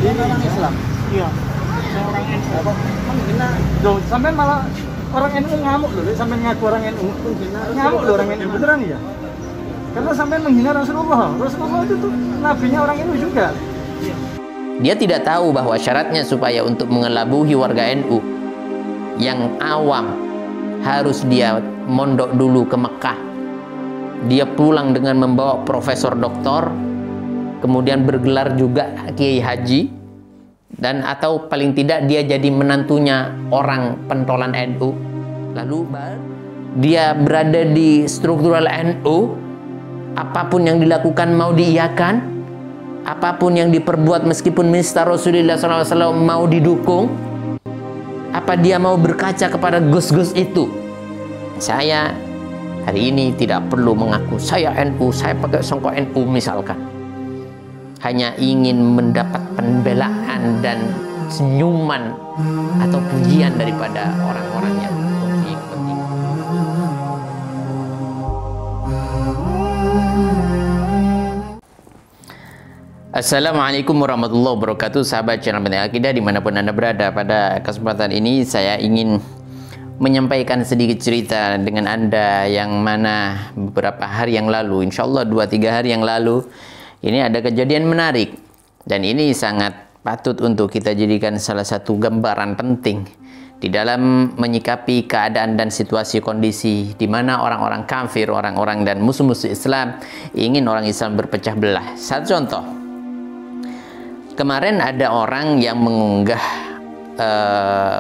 orang Islam. Iya. Saya orang NU. Apa? Menghina. Loh, sampai malah orang NU ngamuk loh, sampai ngaku orang NU. Ngamuk loh orang NU, beneran ya? Karena sampai menghina Rasulullah. Rasulullah itu tuh nabinya orang NU juga. Dia tidak tahu bahwa syaratnya supaya untuk mengelabuhi warga NU yang awam harus dia mondok dulu ke Mekah. Dia pulang dengan membawa profesor doktor, kemudian bergelar juga kiai haji, dan atau paling tidak dia jadi menantunya orang pentolan NU. Lalu dia berada di struktural NU, apapun yang dilakukan mau diiyakan, apapun yang diperbuat meskipun mister Rasulullah SAW mau didukung. Apa dia mau berkaca kepada gus-gus itu? Saya hari ini tidak perlu mengaku saya NU, saya pakai songkok NU misalkan. Hanya ingin mendapat pembelaan dan senyuman atau pujian daripada orang-orang yang mempunyai kepentingan. Assalamualaikum warahmatullahi wabarakatuh, sahabat channel Penting Akidah dimanapun Anda berada. Pada kesempatan ini saya ingin menyampaikan sedikit cerita dengan Anda yang mana beberapa hari yang lalu, insya Allah 2-3 hari yang lalu, ini ada kejadian menarik. Dan ini sangat patut untuk kita jadikan salah satu gambaran penting di dalam menyikapi keadaan dan situasi kondisi di mana orang-orang kafir, orang-orang dan musuh-musuh Islam ingin orang Islam berpecah belah. Satu contoh. Kemarin ada orang yang mengunggah,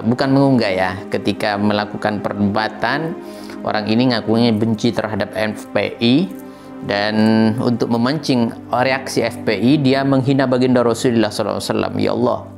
bukan mengunggah ya, ketika melakukan perdebatan, orang ini ngakunya benci terhadap FPI, dan untuk memancing reaksi FPI, dia menghina baginda Rasulullah SAW. Ya Allah,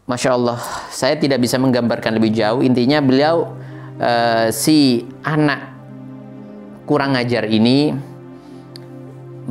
Masya Allah, saya tidak bisa menggambarkan lebih jauh. Intinya beliau, si anak kurang ajar ini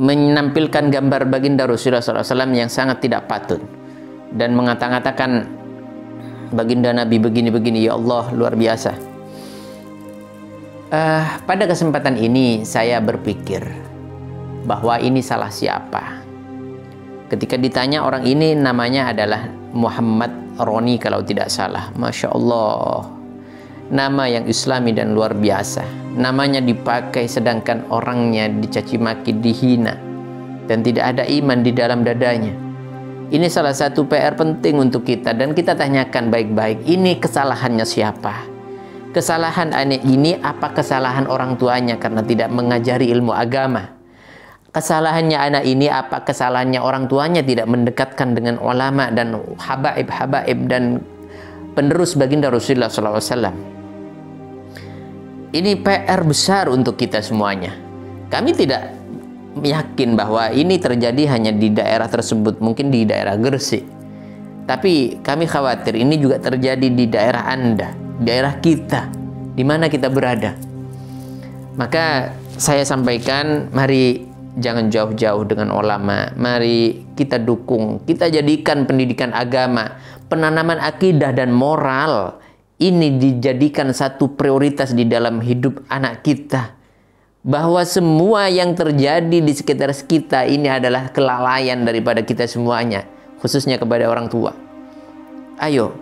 menampilkan gambar baginda Rasulullah SAW yang sangat tidak patut dan mengatakan baginda Nabi begini-begini. Ya Allah, luar biasa. Pada kesempatan ini saya berpikir bahwa ini salah siapa. Ketika ditanya, orang ini namanya adalah Muhammad Roni kalau tidak salah. Masya Allah, nama yang islami dan luar biasa. Namanya dipakai sedangkan orangnya dicaci maki, dihina, dan tidak ada iman di dalam dadanya. Ini salah satu PR penting untuk kita, dan kita tanyakan baik-baik, ini kesalahannya siapa? Kesalahan anak ini apa kesalahan orang tuanya karena tidak mengajari ilmu agama? Kesalahannya anak ini apa kesalahannya orang tuanya tidak mendekatkan dengan ulama dan habaib-habaib dan penerus baginda Rasulullah SAW? Ini PR besar untuk kita semuanya. Kami tidak yakin bahwa ini terjadi hanya di daerah tersebut, mungkin di daerah Gresik. Tapi kami khawatir ini juga terjadi di daerah Anda, daerah kita, di mana kita berada. Maka saya sampaikan, mari jangan jauh-jauh dengan ulama. Mari kita dukung, kita jadikan pendidikan agama, penanaman akidah dan moral ini dijadikan satu prioritas di dalam hidup anak kita. Bahwa semua yang terjadi di sekitar kita ini adalah kelalaian daripada kita semuanya, khususnya kepada orang tua. Ayo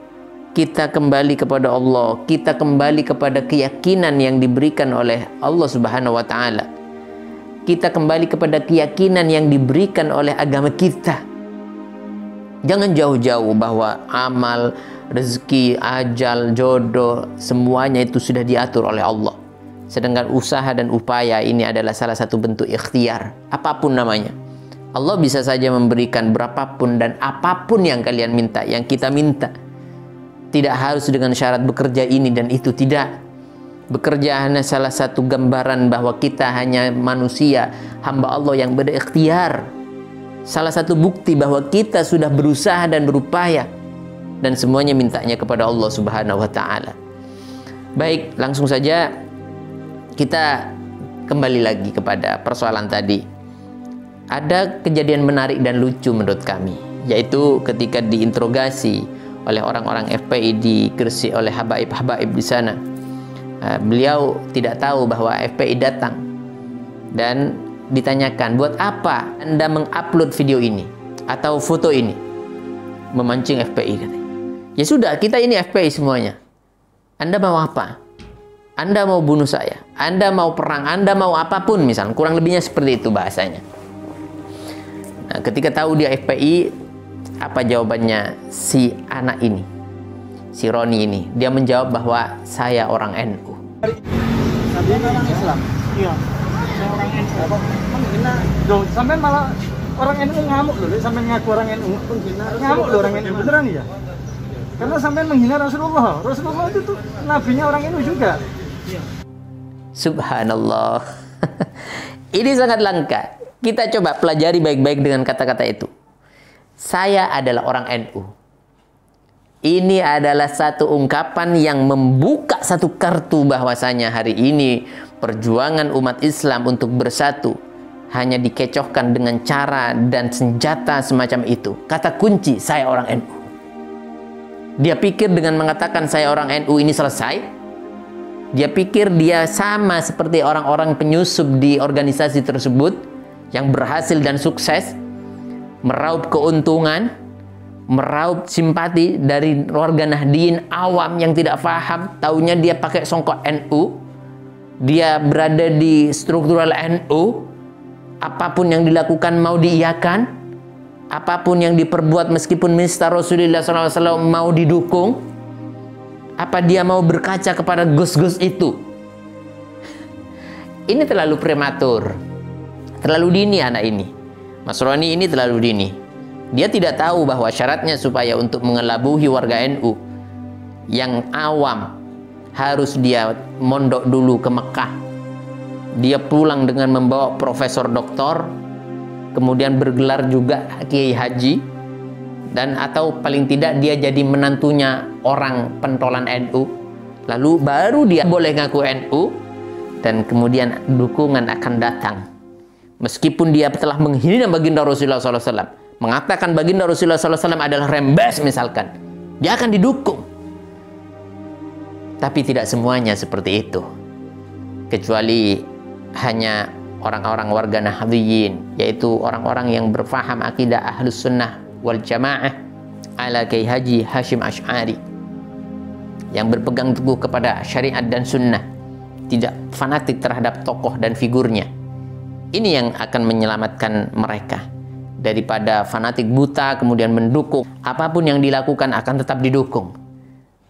kita kembali kepada Allah, kita kembali kepada keyakinan yang diberikan oleh Allah Subhanahu wa Ta'ala. Kita kembali kepada keyakinan yang diberikan oleh agama kita. Jangan jauh-jauh bahwa amal, rezeki, ajal, jodoh, semuanya itu sudah diatur oleh Allah. Sedangkan usaha dan upaya ini adalah salah satu bentuk ikhtiar, apapun namanya. Allah bisa saja memberikan berapapun dan apapun yang kalian minta, yang kita minta. Tidak harus dengan syarat bekerja ini dan itu, tidak. Bekerja hanya salah satu gambaran bahwa kita hanya manusia, hamba Allah yang berikhtiar. Salah satu bukti bahwa kita sudah berusaha dan berupaya. Dan semuanya mintanya kepada Allah Subhanahu wa Ta'ala. Baik, langsung saja kita kembali lagi kepada persoalan tadi. Ada kejadian menarik dan lucu menurut kami, yaitu ketika diinterogasi oleh orang-orang FPI di Gresik oleh habaib-habaib di sana. Beliau tidak tahu bahwa FPI datang dan ditanyakan, buat apa Anda mengupload video ini atau foto ini? memancing FPI katanya. Ya sudah, kita ini FPI semuanya. Anda mau apa? Anda mau bunuh saya, Anda mau perang, Anda mau apapun misalnya, kurang lebihnya seperti itu bahasanya. Nah, ketika tahu dia FPI, apa jawabannya si anak ini, si Roni ini? Dia menjawab bahwa saya orang NU. Dia orang Islam. Iya. Saya orang NU. Menghina. Loh, sampai malah orang NU ngamuk loh, sampai ngaku orang NU. Ngamuk loh orang NU, beneran ya? Karena sampai menghina Rasulullah. Rasulullah itu tuh nabinya orang NU juga. Subhanallah. Ini sangat langka. Kita coba pelajari baik-baik dengan kata-kata itu. Saya adalah orang NU. Ini adalah satu ungkapan yang membuka satu kartu bahwasanya hari ini perjuangan umat Islam untuk bersatu hanya dikecohkan dengan cara dan senjata semacam itu. Kata kunci, saya orang NU. Dia pikir dengan mengatakan saya orang NU ini selesai. Dia pikir dia sama seperti orang-orang penyusup di organisasi tersebut yang berhasil dan sukses meraup keuntungan, meraup simpati dari warga Nahdien awam yang tidak paham. Taunya dia pakai songkok NU, dia berada di struktural NU, apapun yang dilakukan mau diiyakan, apapun yang diperbuat meskipun minister Rasulullah SAW mau didukung. Apa dia mau berkaca kepada gus-gus itu? Ini terlalu prematur, terlalu dini anak ini. Mas Roni ini terlalu dini. Dia tidak tahu bahwa syaratnya supaya untuk mengelabuhi warga NU yang awam harus dia mondok dulu ke Mekah. Dia pulang dengan membawa profesor doktor, kemudian bergelar juga kiai haji, dan atau paling tidak dia jadi menantunya orang pentolan NU, lalu baru dia boleh ngaku NU, dan kemudian dukungan akan datang. Meskipun dia telah menghina baginda Rasulullah SAW, mengatakan baginda Rasulullah SAW adalah rembes misalkan, dia akan didukung. Tapi tidak semuanya seperti itu, kecuali hanya orang-orang warga Nahdliyin, yaitu orang-orang yang berfaham akidah Ahlus Sunnah wal Jamaah ala Kiai Haji Hashim Asy'ari, yang berpegang teguh kepada syariat dan sunnah, tidak fanatik terhadap tokoh dan figurnya. Ini yang akan menyelamatkan mereka daripada fanatik buta kemudian mendukung apapun yang dilakukan akan tetap didukung.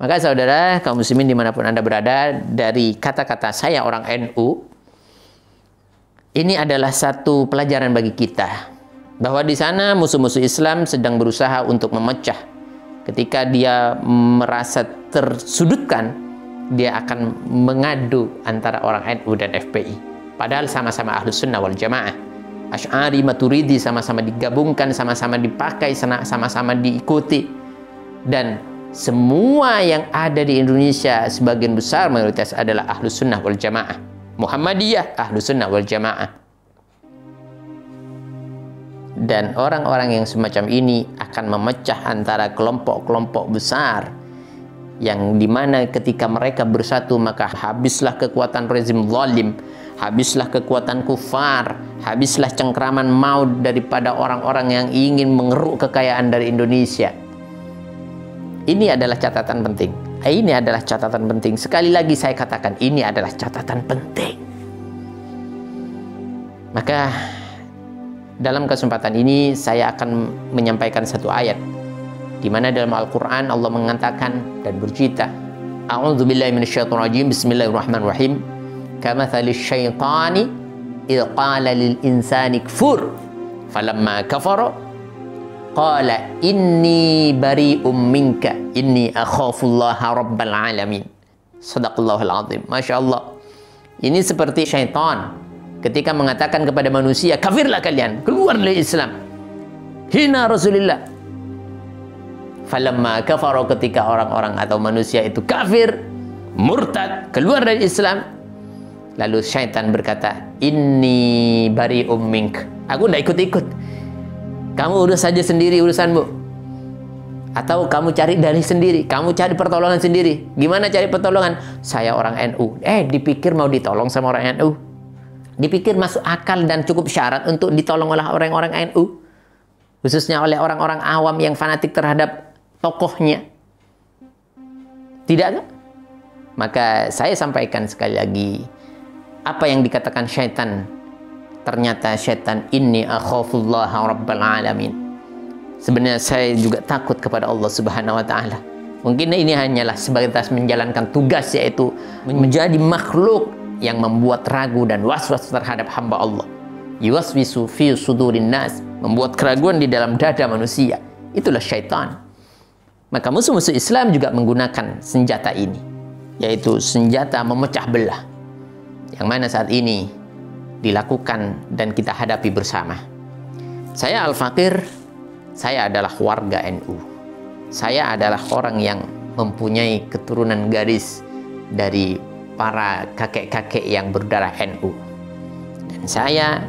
Maka saudara kaum muslimin dimanapun Anda berada, dari kata-kata saya orang NU ini adalah satu pelajaran bagi kita, bahwa di sana musuh-musuh Islam sedang berusaha untuk memecah. Ketika dia merasa tersudutkan, dia akan mengadu antara orang NU dan FPI. Padahal sama-sama Ahlus Sunnah wal Jamaah. Asy'ari, Maturidi sama-sama digabungkan, sama-sama dipakai, sama-sama diikuti. Dan semua yang ada di Indonesia sebagian besar mayoritas adalah Ahlus Sunnah wal Jamaah. Muhammadiyah, Ahlus Sunnah wal Jamaah. Dan orang-orang yang semacam ini akan memecah antara kelompok-kelompok besar, yang dimana ketika mereka bersatu maka habislah kekuatan rezim zalim, habislah kekuatan kufar, habislah cengkraman maut daripada orang-orang yang ingin mengeruk kekayaan dari Indonesia. Ini adalah catatan penting. Ini adalah catatan penting. Sekali lagi saya katakan, ini adalah catatan penting. Maka dalam kesempatan ini saya akan menyampaikan satu ayat di mana dalam Al-Qur'an Allah mengatakan dan bercerita, A'udzubillahi minasyaitonirrajim, bismillahirrahmanirrahim, kamatsali syaitani idz qala lil insani kfur falamma kafara qala inni bari'um minka inni akhafullaha rabbal alamin. Shadaqallahul azim. Masya Allah. Ini seperti syaitan ketika mengatakan kepada manusia, kafirlah kalian, keluar dari Islam, hina Rasulullah. Falamma kafara, ketika orang-orang atau manusia itu kafir, murtad, keluar dari Islam, lalu syaitan berkata, inni bari'um mink, aku tidak ikut-ikut, kamu urus saja sendiri urusanmu, atau kamu cari dari sendiri, kamu cari pertolongan sendiri. Gimana cari pertolongan? Saya orang NU. Dipikir mau ditolong sama orang NU, dipikir masuk akal dan cukup syarat untuk ditolong oleh orang-orang NU. khususnya oleh orang-orang awam yang fanatik terhadap tokohnya. Tidak kan? Maka saya sampaikan sekali lagi, apa yang dikatakan syaitan, ternyata syaitan, inni akhafullaha rabbal alamin. Sebenarnya saya juga takut kepada Allah Subhanahu wa taala. Mungkin ini hanyalah sebatas menjalankan tugas, yaitu menjadi makhluk yang membuat ragu dan was-was terhadap hamba Allah. Yuwaswisu fi sudurin nas, membuat keraguan di dalam dada manusia. Itulah syaitan. Maka musuh-musuh Islam juga menggunakan senjata ini, yaitu senjata memecah belah, yang mana saat ini dilakukan dan kita hadapi bersama. Saya Al-Fakir, saya adalah warga NU. Saya adalah orang yang mempunyai keturunan garis dari para kakek-kakek yang berdarah NU. Dan saya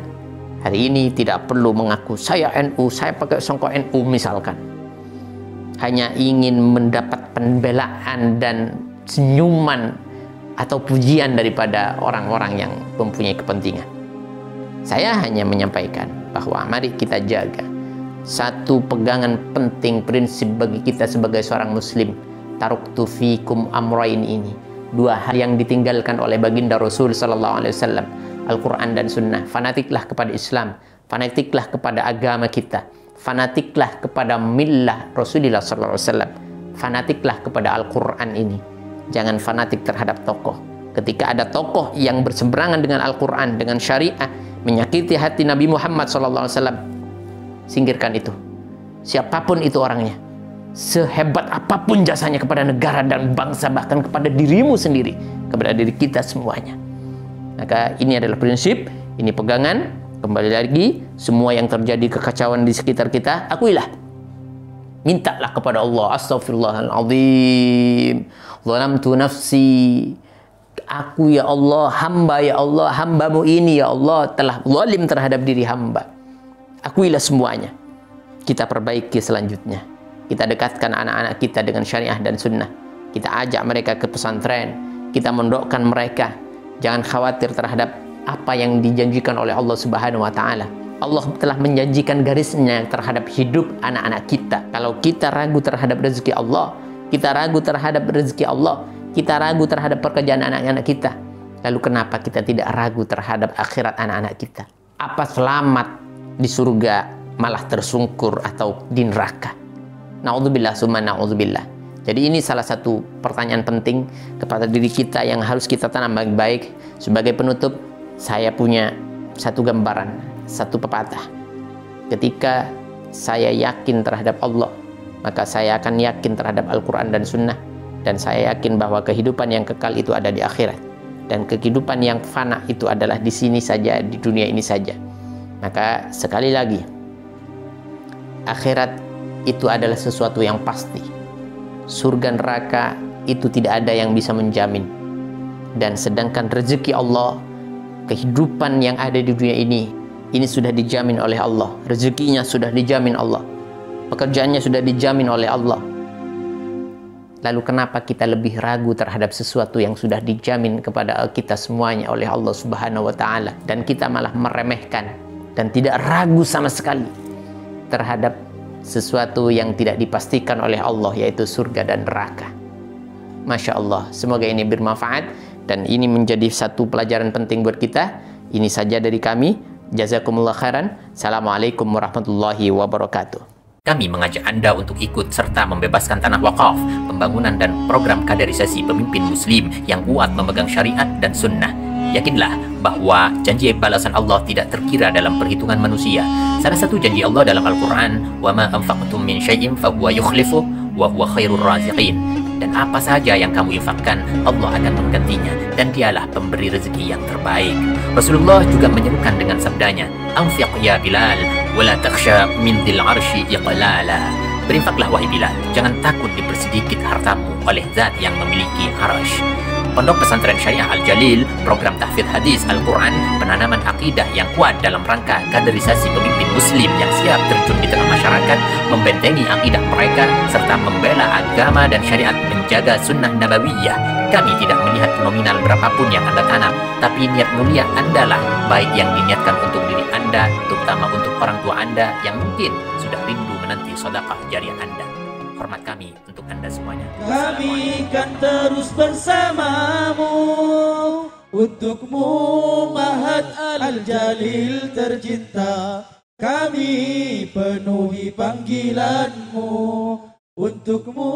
hari ini tidak perlu mengaku saya NU, saya pakai songkok NU misalkan. Hanya ingin mendapat pembelaan dan senyuman atau pujian daripada orang-orang yang mempunyai kepentingan. Saya hanya menyampaikan bahwa mari kita jaga satu pegangan penting, prinsip bagi kita sebagai seorang muslim. Taraktu fikum amrayn ini, dua hal yang ditinggalkan oleh baginda Rasul sallallahu alaihi wasallam, Al-Quran dan Sunnah. Fanatiklah kepada Islam, fanatiklah kepada agama kita, fanatiklah kepada millah Rasulullah sallallahu alaihi wasallam, fanatiklah kepada Al-Quran ini. Jangan fanatik terhadap tokoh. Ketika ada tokoh yang berseberangan dengan Al-Quran, dengan syariah, menyakiti hati Nabi Muhammad SAW, singkirkan itu. Siapapun itu orangnya, sehebat apapun jasanya kepada negara dan bangsa, bahkan kepada dirimu sendiri, kepada diri kita semuanya. Maka ini adalah prinsip, ini pegangan. Kembali lagi, semua yang terjadi kekacauan di sekitar kita, akuilah. Mintalah kepada Allah, astaghfirullahaladzim, zalamtu nafsi, aku ya Allah, hambamu ini ya Allah telah zalim terhadap diri hamba. Akuilah semuanya. Kita perbaiki selanjutnya. Kita dekatkan anak-anak kita dengan syariah dan sunnah. Kita ajak mereka ke pesantren. Kita mendokkan mereka. Jangan khawatir terhadap apa yang dijanjikan oleh Allah Subhanahu wa taala. Allah telah menjanjikan garisnya terhadap hidup anak-anak kita. Kalau kita ragu terhadap rezeki Allah, kita ragu terhadap rezeki Allah, kita ragu terhadap pekerjaan anak-anak kita, lalu kenapa kita tidak ragu terhadap akhirat anak-anak kita? Apa selamat di surga malah tersungkur atau di neraka? Na'udzubillah summa na'udzubillah. Jadi ini salah satu pertanyaan penting kepada diri kita yang harus kita tanam baik-baik. Sebagai penutup, saya punya satu gambaran, satu pepatah. Ketika saya yakin terhadap Allah, maka saya akan yakin terhadap Al-Quran dan Sunnah. Dan saya yakin bahwa kehidupan yang kekal itu ada di akhirat. Dan kehidupan yang fana itu adalah di sini saja, di dunia ini saja. Maka sekali lagi, akhirat itu adalah sesuatu yang pasti. Surga neraka itu tidak ada yang bisa menjamin. Dan sedangkan rezeki Allah, kehidupan yang ada di dunia ini sudah dijamin oleh Allah. Rezekinya sudah dijamin Allah. Pekerjaannya sudah dijamin oleh Allah. Lalu kenapa kita lebih ragu terhadap sesuatu yang sudah dijamin kepada kita semuanya oleh Allah Subhanahu wa taala, dan kita malah meremehkan dan tidak ragu sama sekali terhadap sesuatu yang tidak dipastikan oleh Allah, yaitu surga dan neraka. Masya Allah, semoga ini bermanfaat dan ini menjadi satu pelajaran penting buat kita. Ini saja dari kami. Jazakumullah khairan. Assalamualaikum warahmatullahi wabarakatuh. Kami mengajak Anda untuk ikut serta membebaskan tanah wakaf, pembangunan dan program kaderisasi pemimpin muslim yang kuat memegang syariat dan sunnah. Yakinlah bahwa janji balasan Allah tidak terkira dalam perhitungan manusia. Salah satu janji Allah dalam Al-Quran, وَمَا أَنْفَقْتُم مِّن شَيْءٍ فَهُوَ يُخْلِفُهُ وَهُوَ خَيْرُ الرَّازِقِينَ. Dan apa saja yang kamu infakkan, Allah akan menggantinya, dan dialah pemberi rezeki yang terbaik. Rasulullah juga menyerukan dengan sabdanya, "Anfiq ya Bilal, wala takhsha min dzil arsy iqlala." Berinfaklah wahai Bilal, jangan takut dipersedikit hartamu oleh zat yang memiliki arsy. Pondok Pesantren Syariah Al-Jalil, program tahfidz hadis Al-Quran, penanaman akidah yang kuat dalam rangka kaderisasi pemimpin muslim yang siap terjun di tengah masyarakat, membentengi akidah mereka, serta membela agama dan syariat, menjaga sunnah nabawiyah. Kami tidak melihat nominal berapapun yang Anda tanam, tapi niat mulia Anda lah, baik yang diniatkan untuk diri Anda, terutama untuk orang tua Anda yang mungkin sudah rindu menanti sedekah jariah Anda. Hormat kami untuk Anda semuanya. Kami kan terus bersamamu, untukmu Mahat Al-Jalil tercinta. Kami penuhi panggilanmu, untukmu